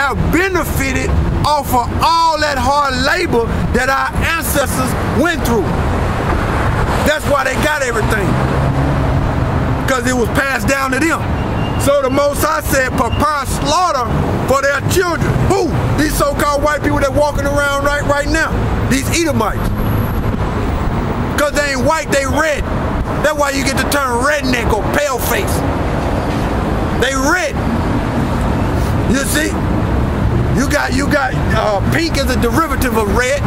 have benefited off of all that hard labor that our ancestors went through. That's why they got everything, because it was passed down to them. So the Most High said, prepare slaughter for their children. Who? These so-called white people that walking around right now. These Edomites. Because they ain't white, they red. That's why you get the term redneck or pale face. They red. You see? You got pink as a derivative of red.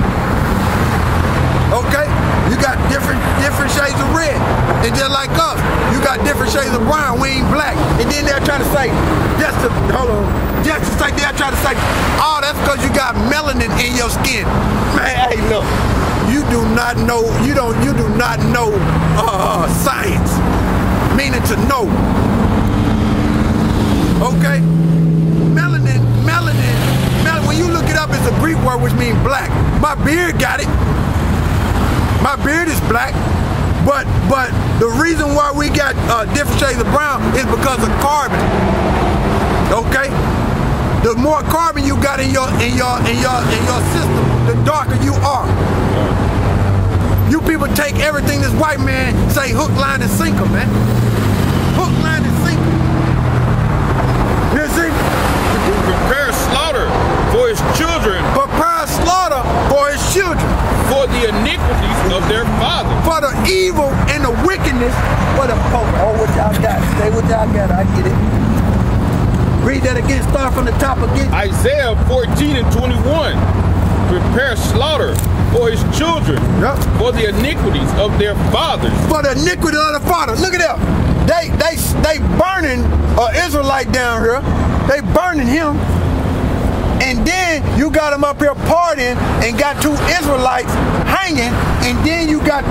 Okay? You got different shades of red. And just like us, you got different shades of brown. We ain't black. And then they're trying to say, they're trying to say, oh, that's because you got melanin in your skin. Man, hey, look, you do not know science, meaning to know. Okay? Melanin, when you look it up, it's a Greek word which means black. My beard got it. My beard is black, but the reason why we got different shades of brown is because of carbon. Okay, the more carbon you got in your system, the darker you are. You people take everything this white man say hook, line, and sinker, man. Hook, line, and sinker. You see? Prepare slaughter for his children. Prepare slaughter for his children. For the iniquities of their fathers. For the evil and the wickedness. For the oh, what y'all got? Say what y'all got. I get it. Read that again. Start from the top again. Isaiah 14 and 21. Prepare slaughter for his children. Yep. For the iniquities of their fathers. For the iniquity of the fathers. Look at that. They burning an Israelite down here. They burning him. And then you got him up here partying and got two Israelites hanging, and then you got a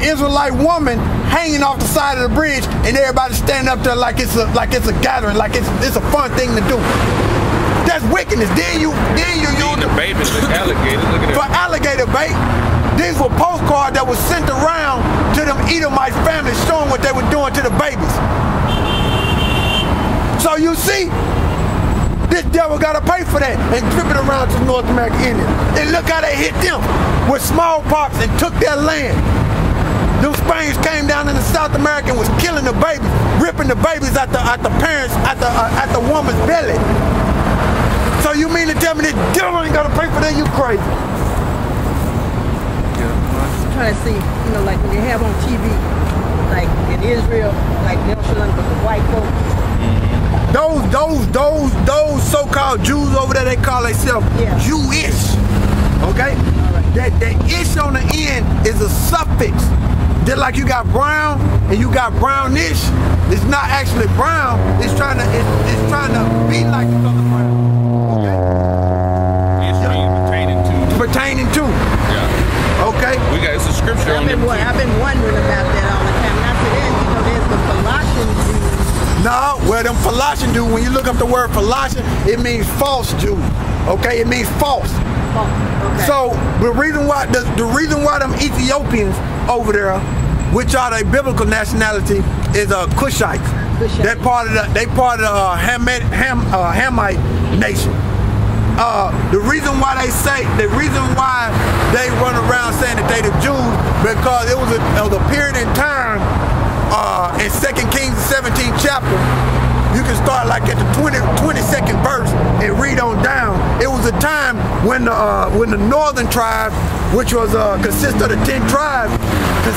Israelite woman hanging off the side of the bridge, and everybody standing up there like it's a gathering, like it's a fun thing to do. That's wickedness. Then you use the babies like alligators. Look at that. For alligator bait. These were postcards that were sent around to them Edomite families showing what they were doing to the babies. So you see, this devil got to pay for that and trip it around to North American Indians. And look how they hit them with smallpox and took their land. Them Spaniards came down into South America and was killing the babies, ripping the babies at the parents, at the woman's belly. So you mean to tell me this devil ain't got to pay for that? You crazy. I'm trying to see, like when they have on TV, like in Israel, like they don't show nothing but the white folks. Those so-called Jews over there, they call themselves Jewish. Okay? Right. That ish on the end is a suffix. Just like you got brown and you got brownish, it's not actually brown. It's trying to be like the color brown. Okay? It's pertaining to. Yeah. Okay. It's a scripture on them. I've been wondering about that all the time. And I said, there's the Colossian Jews. No, well, them Colossian Jews, when you look up the word Colossian, it means false Jew. Okay, it means false. Okay. So the reason why them Ethiopians over there, which are their biblical nationality, is Cushites. They part of the Hamite nation. The reason why they run around saying that they the Jews, because it was a period in time. In 2 Kings 17 chapter, you can start like at the 22nd verse and read on down. It was a time when the northern tribe, which was consists of the 10 tribes, get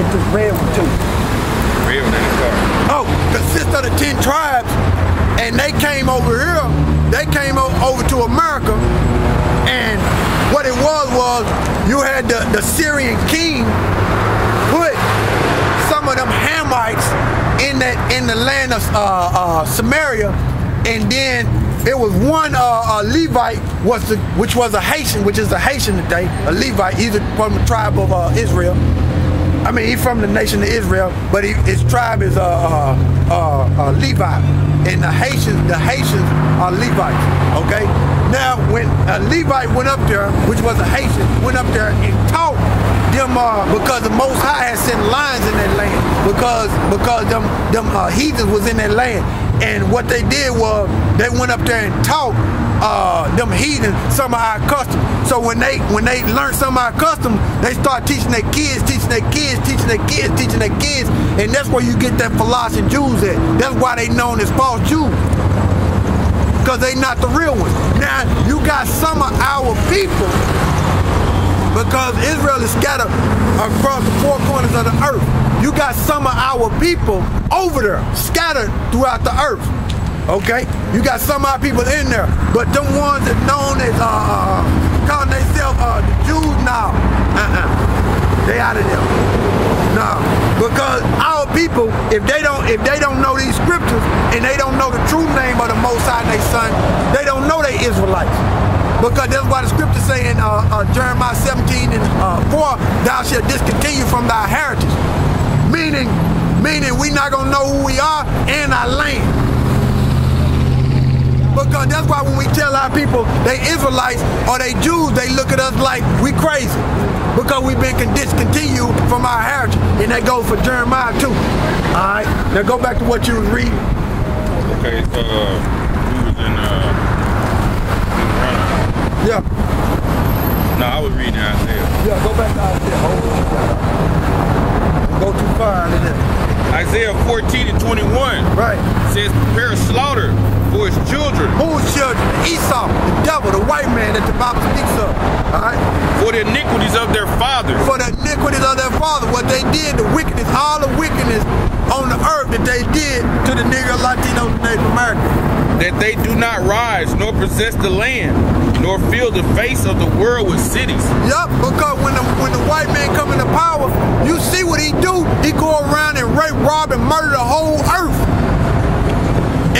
this red one too. Red one in the car. Oh, consists of the 10 tribes, and they came over here. They came over to America, and what it was you had the Syrian king put some of them Hamites in the land of Samaria, and then it was one Levite which was a Haitian, which is a Haitian today, a Levite. He's from the tribe of Israel. I mean, he's from the nation of Israel, but his tribe is Levi, and the Haitians are Levites. Okay. Now, when a Levite went up there, which was a Haitian, went up there and taught them, because the Most High had sent lions in that land, because them heathens was in that land. And what they did was they went up there and taught them heathens some of our customs. So when they learned some of our customs, they start teaching their kids, teaching their kids, teaching their kids, teaching their kids, and that's where you get that philosophy Jews at. That's why they known as false Jews, because they not the real ones. Now you got some of our people, because Israel is scattered across the four corners of the earth. You got some of our people over there, scattered throughout the earth. Okay? You got some of our people in there, but them ones that known as calling themselves the Jews now, they out of there. No, because our people, if they don't know these scriptures and they don't know the true name of the Most High and their Son, they don't know they Israelites. Because that's why the scripture say in Jeremiah 17 and 4, thou shalt discontinue from thy heritage. Meaning we not gonna know who we are and our land. Because that's why when we tell our people they Israelites or they Jews, they look at us like we crazy. Because we've been discontinued from our heritage. And that goes for Jeremiah too. Alright, now go back to what you was reading. Okay, we was in Deuteronomy. Yeah. No, I was reading Isaiah. Yeah, go back to Isaiah. Hold what you got. Go too far out of there. Isaiah 14 and 21. Right. Says, prepare slaughter for his children. Whose children? Esau, the devil, the white man that the Bible speaks of. Alright? For the iniquities of their fathers. For the iniquities of their father. What they did, the wickedness, all the wickedness on the earth that they did to the Negro, Latinos, and Native Americans. That they do not rise nor possess the land, nor fill the face of the world with cities. Yup, because when the white man come into power, you see what he do. He go around and rape, rob, and murder the whole earth.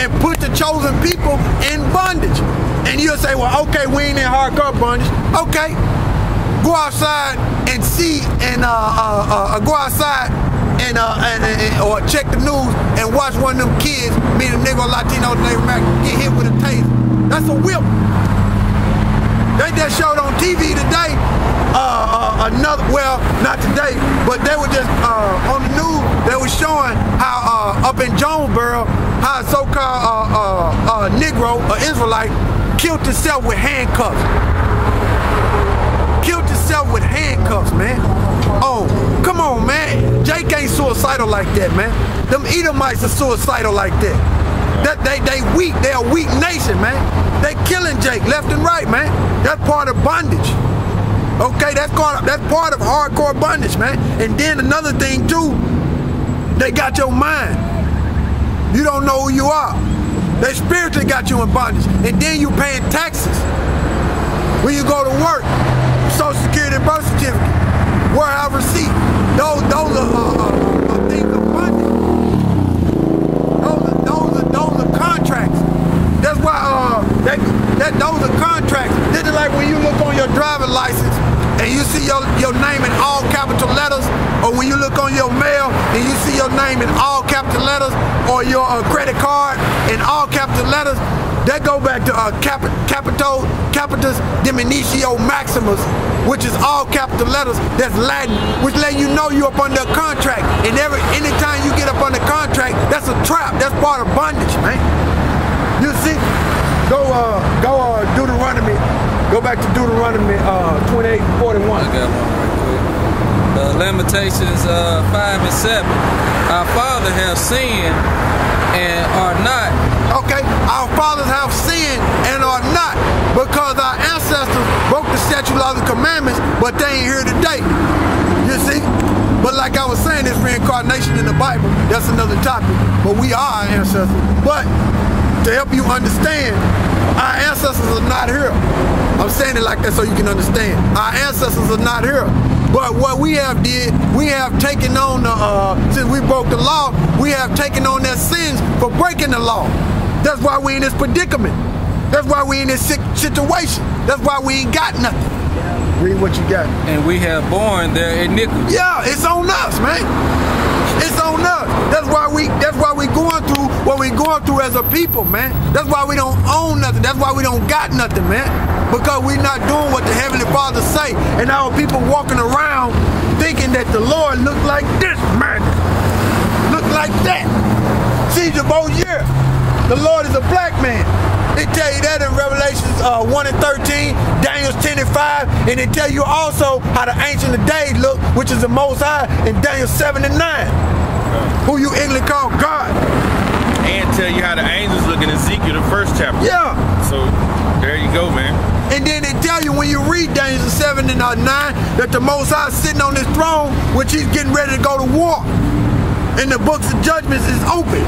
And put the chosen people in bondage. And you'll say, well, okay, we ain't in hardcore bondage. Okay, go outside and see, and go outside and or check the news and watch one of them kids, meaning Negro, Latino, Native American, get hit with a taser. That's a whip. They just showed on TV today, another, well, not today, but they were just on the news, they were showing how up in Jonesboro, how a so-called Negro, Israelite, killed himself with handcuffs. Killed himself with handcuffs, man. Oh, come on, man. Jake ain't suicidal like that, man. Them Edomites are suicidal like that. They weak. They a weak nation, man. They killing Jake left and right, man. That's part of bondage. Okay, that's part of hardcore bondage, man. And then another thing too, they got your mind. You don't know who you are. They spiritually got you in bondage. And then you paying taxes when you go to work. Social Security, birth certificate, warehouse receipt. Those are things of bondage. Those are contracts. That's why those are contracts. This is like when you look on your driver's license and you see your name in all capital letters, or when you look on your mail and you see your name in all capital letters, or your credit card in all capital letters. That go back to capitus diminutio maximus, which is all capital letters. That's Latin, which let you know you up under a contract. And anytime you get up under contract, that's a trap. That's part of bondage, man. You see, go Deuteronomy. Go back to Deuteronomy 28:41. I got one right quick. Lamentations 5 and 7. Our father have sinned and are not. Okay, our fathers have sinned and are not, because our ancestors broke the statute, laws, and commandments, but they ain't here today. You see? But like I was saying, this reincarnation in the Bible, that's another topic. But we are our ancestors. But to help you understand, our ancestors are not here. I'm saying it like that so you can understand. Our ancestors are not here. But what we have did, we have taken on, since we broke the law, we have taken on their sins for breaking the law. That's why we in this predicament. That's why we in this situation. That's why we ain't got nothing. Read what you got. And we have borne their iniquity. Yeah, it's on us, man. It's on us. That's why we going through what we going through as a people, man. That's why we don't own nothing. That's why we don't got nothing, man. Because we not doing what the Heavenly Father say. And our people walking around thinking that the Lord look like this, man. Look like that. Caesar Borgia. The Lord is a black man. They tell you that in Revelations 1 and 13, Daniel 10 and 5, and they tell you also how the Ancient of Days look, which is the Most High, in Daniel 7 and 9, who you English call God. And tell you how the angels look in Ezekiel, the first chapter. Yeah. So there you go, man. And then they tell you when you read Daniel 7 and 9 that the Most High is sitting on his throne, which he's getting ready to go to war. And the books of judgments is open.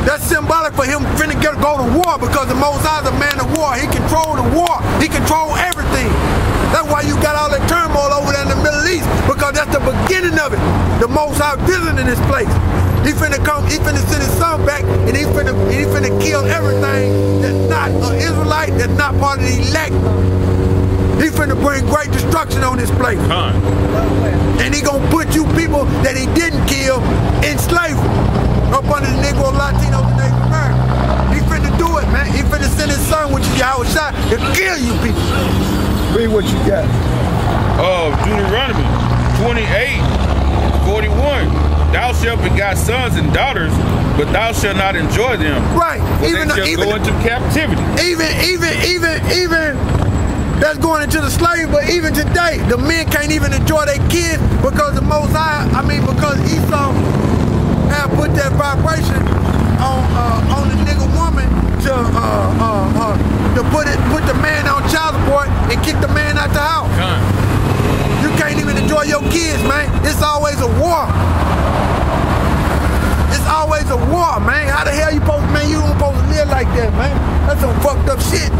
That's symbolic for him finna go to war, because the Most High is a man of war. He controls the war. He controls everything. That's why you got all that turmoil over there in the Middle East, because that's the beginning of it. The Most High visiting this place. He finna come, he finna send his son back, and he finna kill everything that's not an Israelite, that's not part of the elect. He finna bring great destruction on this place. And he gonna put you people that he didn't kill in slavery up under the Negro, Latinos, and Native Americans. He finna do it, man. He finna send his son, which is Yahweh Shai, to kill you people. Read what you got. Deuteronomy 28:41. Thou shalt begot sons and daughters, but thou shalt not enjoy them. Right. Even they shall go into captivity. Even that's going into the slave, but even today, the men can't even enjoy their kids because the Most High, because Esau have put that vibration on the nigga woman to put the man on child support and kick the man out the house. You can't even enjoy your kids, man. It's always a war. It's always a war, man. How the hell you supposed to live like that, man? That's some fucked up shit.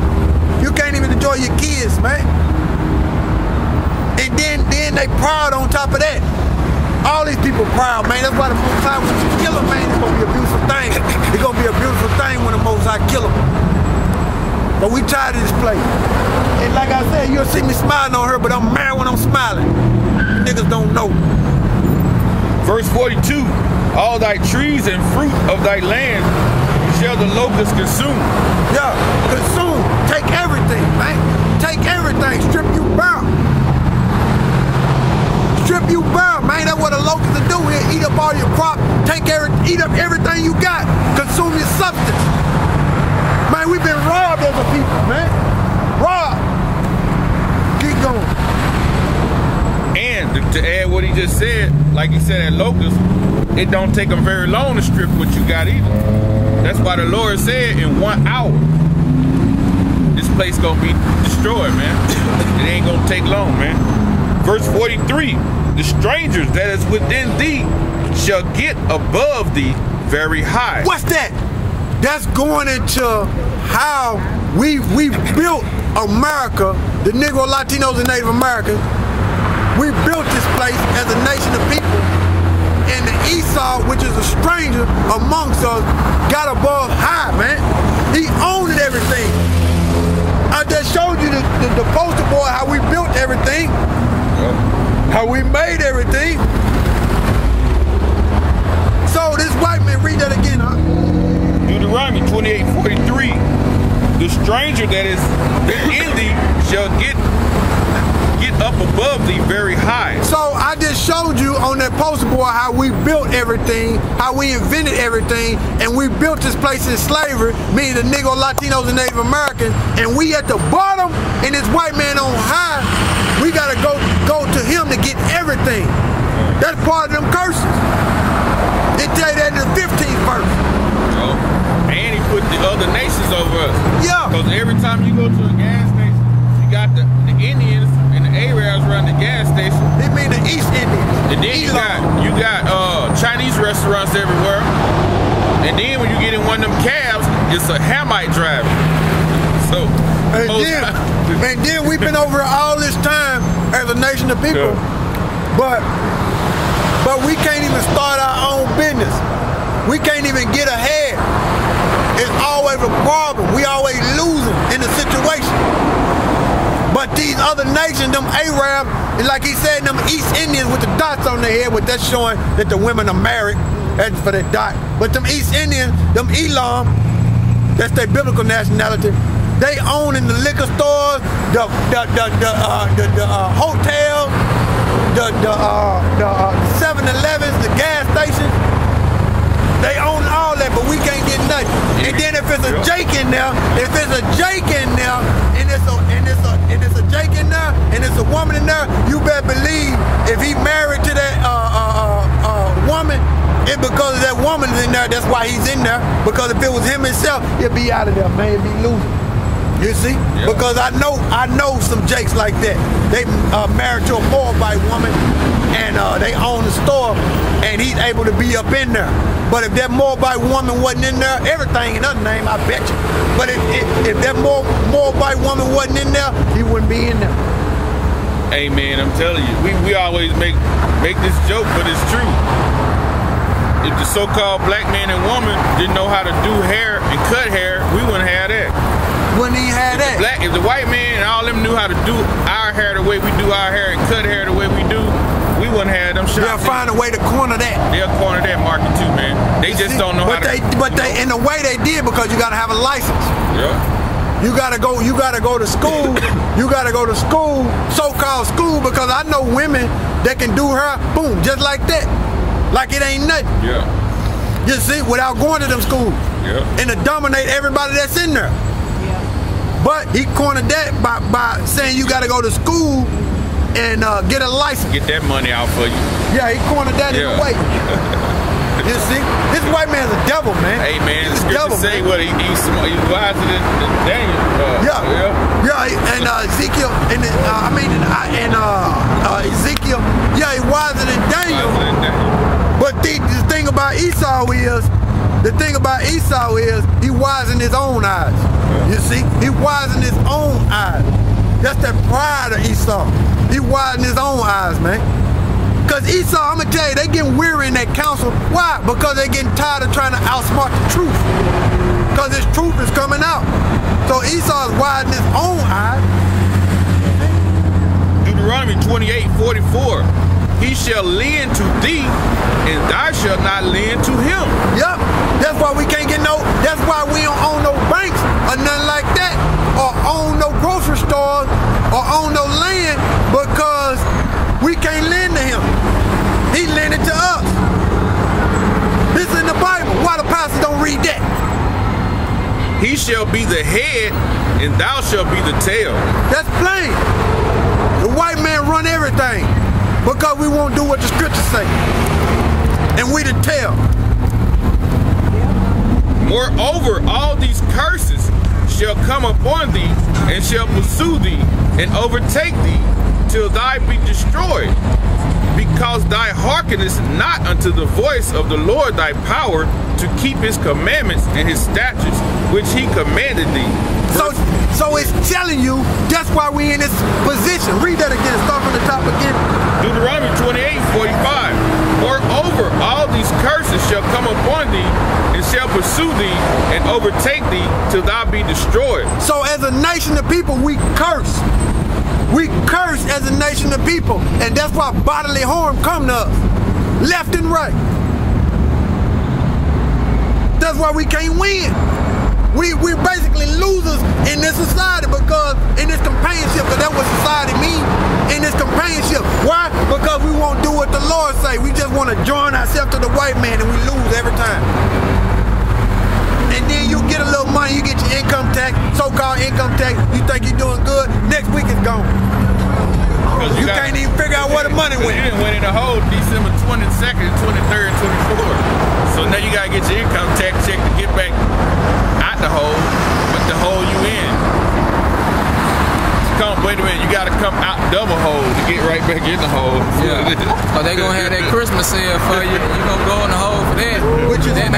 You can't even enjoy your kids, man. And then they proud on top of that. All these people proud, man. That's why the Most High, when you kill them, man, it's gonna be a beautiful thing. It's gonna be a beautiful thing when the Most High kill them. But we tired of this place. And like I said, you'll see me smiling on her, but I'm mad when I'm smiling. Niggas don't know. Verse 42, all thy trees and fruit of thy land shall the locusts consume. Yeah, consume. Take everything, man. Take everything. Strip you bare. Strip you bare, man. That's what the locusts will do here. Eat up all your crop. Eat up everything you got. Consume your substance. Man, we've been robbed as a people, man. Robbed. Keep going. And to add what he just said, like he said at locusts, it don't take them very long to strip what you got either. That's why the Lord said in 1 hour, this place gonna be destroyed, man. It ain't gonna take long, man. Verse 43, the strangers that is within thee shall get above thee very high. What's that? That's going into how we built America, the Negro, Latinos, and Native Americans. We built this place as a nation of people. And the Esau, which is a stranger amongst us, got above high, man. He owned everything. I just showed you the poster boy, how we built everything, how we made everything. So this white man, read that again, huh? Deuteronomy 28:43, the stranger that is in thee shall get up above thee very high. So I just showed you on that poster board how we built everything, how we invented everything, and we built this place in slavery, meaning the Negro, Latinos, and Native Americans, and we at the bottom, and this white man on high. We gotta go to him to get everything. That's part of them curses. It tell you that in the 15th verse. And he put the other nations over us. Yeah. Because every time you go to a gas station, you got the Indians and the Arabs around the gas station. They mean the East Indians. And then you got Chinese restaurants everywhere. And then when you get in one of them cabs, it's a Hamite driver. So and then we've been over all this time as a nation of people, but we can't even start our own business. We can't even get ahead. It's always a problem. We always losing in the situation. But these other nations, them Arabs, like he said, them East Indians with the dots on their head, with that showing that the women are married, that's for that dot. But them East Indians, them Elam, that's their biblical nationality. They own in the liquor stores, the hotels, the 7-Elevens, the gas stations. They own all that, but we can't get nothing. And then in there, if it's a Jake in there, and it's a Jake in there, and it's a woman in there, you better believe if he married to that woman, it's because that woman's in there. That's why he's in there. Because if it was him himself, he'd be out of there, man. He'd be losing. You see? Yeah. Because I know some Jakes like that. They married to a Moabite woman, and they own the store, and he's able to be up in there. But if that Moabite woman wasn't in there, everything in her name, I bet you. But if that Moabite woman wasn't in there, he wouldn't be in there. Hey man, I'm telling you, we always make this joke, but it's true. If the so-called black man and woman didn't know how to do hair and cut hair, we wouldn't have that. Wouldn't he have that? If the white man and all them knew how to do our hair the way we do our hair and cut hair the way we do, we wouldn't have them shops. They'll find a way to corner that. They'll corner that market too, man. They just don't know how to. But they, in the way they did, because you gotta have a license. Yeah. You gotta go to school. You gotta go to school, so-called school, because I know women that can do hair, boom, just like that. Like it ain't nothing. Yeah. You see, without going to them schools. Yeah. And to dominate everybody that's in there. But he cornered that by saying you got to go to school and get a license. Get that money out for you. Yeah, he cornered that in a way. You see? This white man's a devil, man. Hey, man, the devil, scripture say what he's wiser than Daniel. And Ezekiel, Ezekiel, yeah, he's wiser than Daniel. But the thing about Esau is, he wise in his own eyes. You see, he wise in his own eyes. That's that pride of Esau. He wise in his own eyes, man. Because Esau, I'm going to tell you, they getting weary in that council. Why? Because they getting tired of trying to outsmart the truth. Because this truth is coming out. So Esau is wise in his own eyes. Deuteronomy 28:44. He shall lend to thee, and thou shalt not lend to him. Yep. That's why we can't get that's why we don't own no banks or nothing like that, or own no grocery stores, or own no land, because we can't lend to him. He lended to us. This is in the Bible. Why the pastors don't read that? He shall be the head, and thou shalt be the tail. That's plain. The white man run everything because we won't do what the scriptures say. And we the tail. Moreover, all these curses shall come upon thee, and shall pursue thee, and overtake thee, till thou be destroyed, because thou hearkenest not unto the voice of the Lord thy power, to keep his commandments and his statutes, which he commanded thee. So it's telling you, that's why we in this position. Read that again, start from the top again. Deuteronomy 28:45. Moreover, all these curses shall come upon thee, and shall pursue thee, and overtake thee, till thou be destroyed. So as a nation of people, we curse. We curse as a nation of people, and that's why bodily harm come to us, left and right. That's why we can't win. We're basically losers in this society, because in this companionship, because that's what society means, in this companionship. Why? Because we won't do what the Lord say. We just want to join ourselves to the white man, and we lose every time. And then you get a little money, you get your income tax, so-called income tax, you think you're doing good, next week it's gone. You can't even figure out where the money went. You didn't win in the hole December 22nd, 23rd, 24th. So now you gotta get your income tax check to get back out the hole, but the hole you in. Wait a minute, you gotta come out double hole to get right back in the hole. Yeah. Or they gonna have that Christmas sale for you. You gonna go in the hole for that. Which is then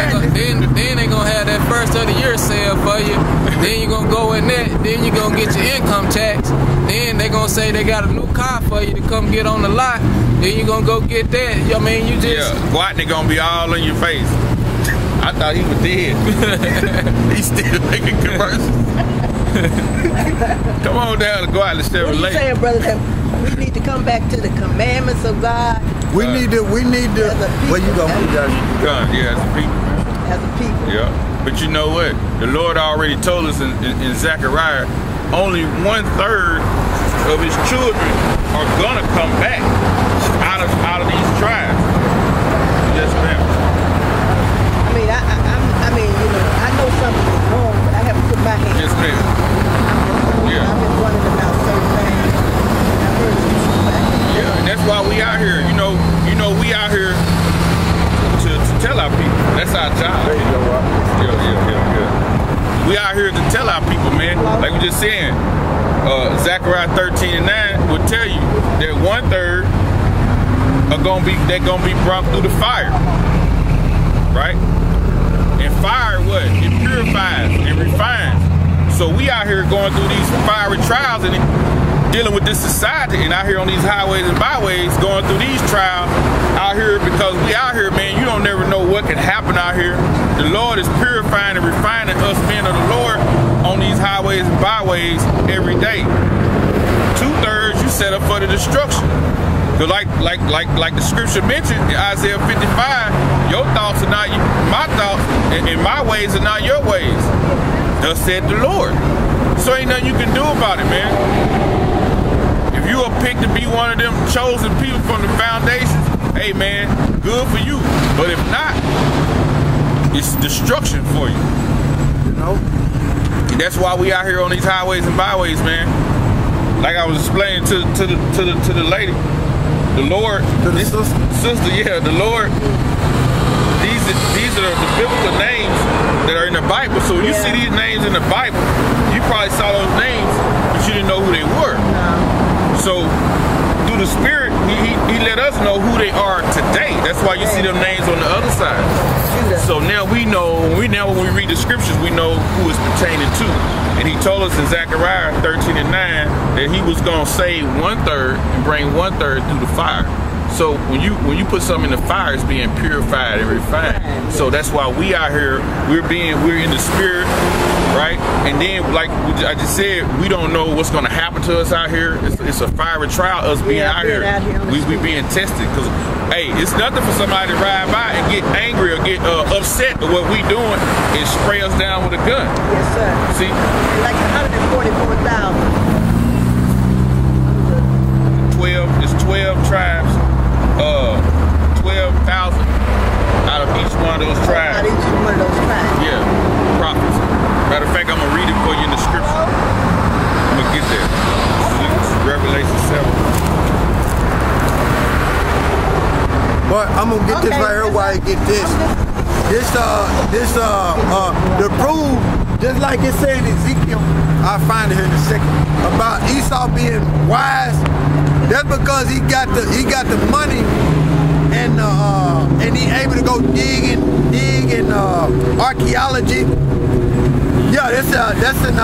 they gonna have that first of the year sale for you. Then you gonna go in that. Then you gonna get your income tax. Then they gonna say they got a new car for you to come get on the lot. Then you gonna go get that. I mean, you just Guatney gonna be all in your face. I thought he was dead. He's still making commercials. Come on down to go out and stay What are you saying, brother, that we need to come back to the commandments of God? We need to, where you gonna put that? As a people. As a people. Yeah. But you know what? The Lord already told us in Zechariah, only 1/3 of his children are gonna come back out of these tribes. Yes, ma'am. I mean, you know, I know something is wrong, but I have to put our people, man. Like we just saying, Zechariah 13:9 will tell you that 1/3 they're gonna be brought through the fire, right? And fire, what? It purifies and refines. So we out here going through these fiery trials and dealing with this society, and out here on these highways and byways going through these trials out here, because we out here, man, you don't never know what can happen out here. The Lord is purifying and refining us men of the Lord on these highways and byways every day. 2/3 you set up for the destruction. Cause like the scripture mentioned in Isaiah 55, your thoughts are not my thoughts, and my ways are not your ways. Thus said the Lord. So ain't nothing you can do about it, man. If you are picked to be one of them chosen people from the foundations, hey man, good for you. But if not, it's destruction for you. You know? And that's why we out here on these highways and byways, man. Like I was explaining to the lady, the Lord, this sister, yeah, the Lord. These are the biblical names that are in the Bible. So when you see these names in the Bible, you probably saw those names, but you didn't know who they were. So through the Spirit, he let us know who they are today. That's why you see them names on the other side. So now we know, when we read the scriptures, we know who it's pertaining to. And he told us in Zechariah 13:9 that he was going to save 1/3 and bring 1/3 through the fire. So when you put something in the fire, it's being purified and refined. So that's why we out here, we're in the Spirit, right? And then, like I just said, we don't know what's going to happen to us out here. It's a fiery trial, us being out here. We being tested, because hey, it's nothing for somebody to ride by and get angry or get upset at what we doing and spray us down with a gun. Yes, sir. See? Like 144,000. 12 tribes, 12,000 out of each one of those tribes. Out of each one of those tribes. Yeah, prophets. Matter of fact, I'm gonna read it for you in the scripture. I'm gonna get there. This is Revelation 7. But I'm gonna get this right here while I get this. The proof, just like it said in Ezekiel, I'll find it here in a second, about Esau being wise. That's because he got the money, and he able to go dig in archaeology. Yeah, that's in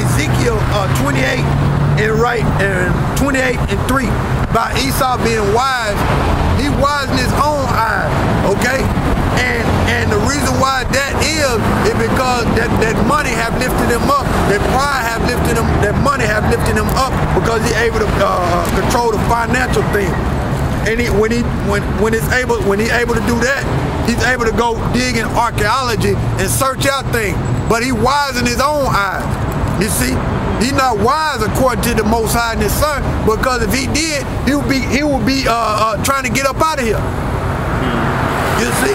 Ezekiel 28 and 28:3 about Esau being wise. He wise in his own eyes, okay? And the reason why that is because that money have lifted him up, that pride have lifted him, that money have lifted him up, because he's able to control the financial thing. And when he's able to do that, he's able to go dig in archaeology and search out things. But he wise in his own eyes. You see, he's not wise according to the Most High and His Son, because if he did, he would be trying to get up out of here. You see,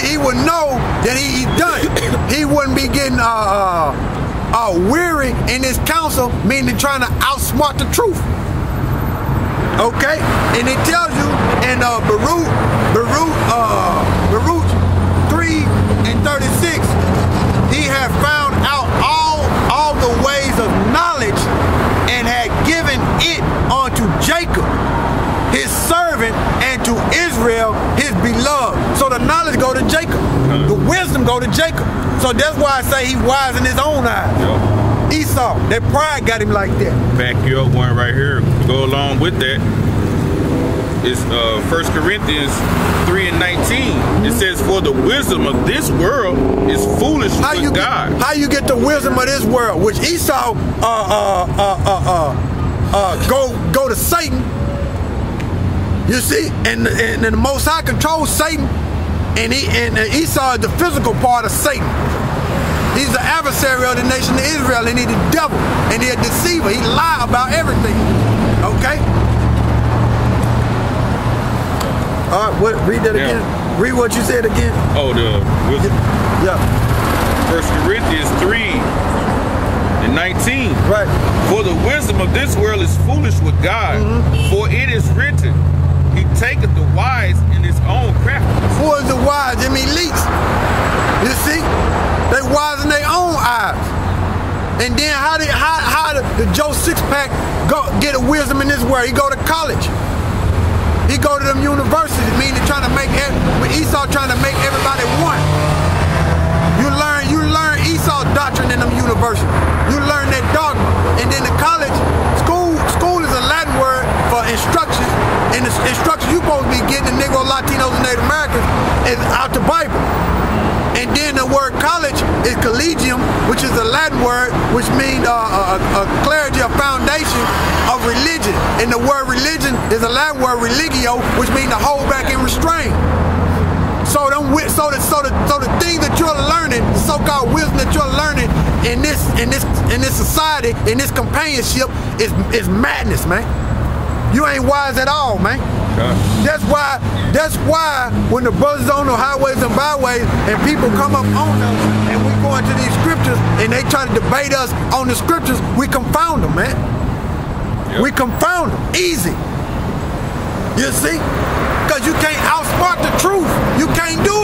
he would know that he's done. He wouldn't be getting weary in his counsel, meaning trying to outsmart the truth. Okay, and it tells you in Baruch 3:36, he had found out all the ways of knowledge and had given it unto Jacob, his servant, and to Israel, his beloved. So the knowledge go to Jacob, the wisdom go to Jacob. So that's why I say he wise in his own eyes. Yep. Esau, that pride got him like that. Back you up one right here. Go along with that. It's 1 Corinthians 3:19. It says, "For the wisdom of this world is foolish with God." How you get the wisdom of this world? Which Esau go to Satan. You see, and the Most High controls Satan, and Esau is the physical part of Satan. He's the adversary of the nation of Israel, and he's the devil, and he's a deceiver. He lies about everything. Okay. All right, read that again. Read what you said again. Oh, the wisdom. Yeah. 1 Corinthians 3:19. Right. For the wisdom of this world is foolish with God. For it is written, He taketh the wise in His own craftiness. Who is the wise? Them elites. You see? And then how did the Joe Six-Pack get a wisdom in this world? He go to college. He go to them universities, meaning trying to make Esau trying to make everybody one. You learn Esau doctrine in them universities. You learn that dogma. And then the college, school is a Latin word for instructions. And the instructions you supposed to be getting the Negro, Latinos, and Native Americans is out the Bible. And then the word college is collegium, which is a Latin word, which means a clarity, a foundation of religion. And the word religion is a Latin word, religio, which means to hold back and restrain. So the thing that you're learning, the so-called wisdom that you're learning in this society, in this companionship, is madness, man. You ain't wise at all, man. That's why when the brothers on the highways and byways and people come up on us and we go into these scriptures and they try to debate us on the scriptures, we confound them, man. Yep. We confound them, easy. You see? Because you can't outsmart the truth. You can't do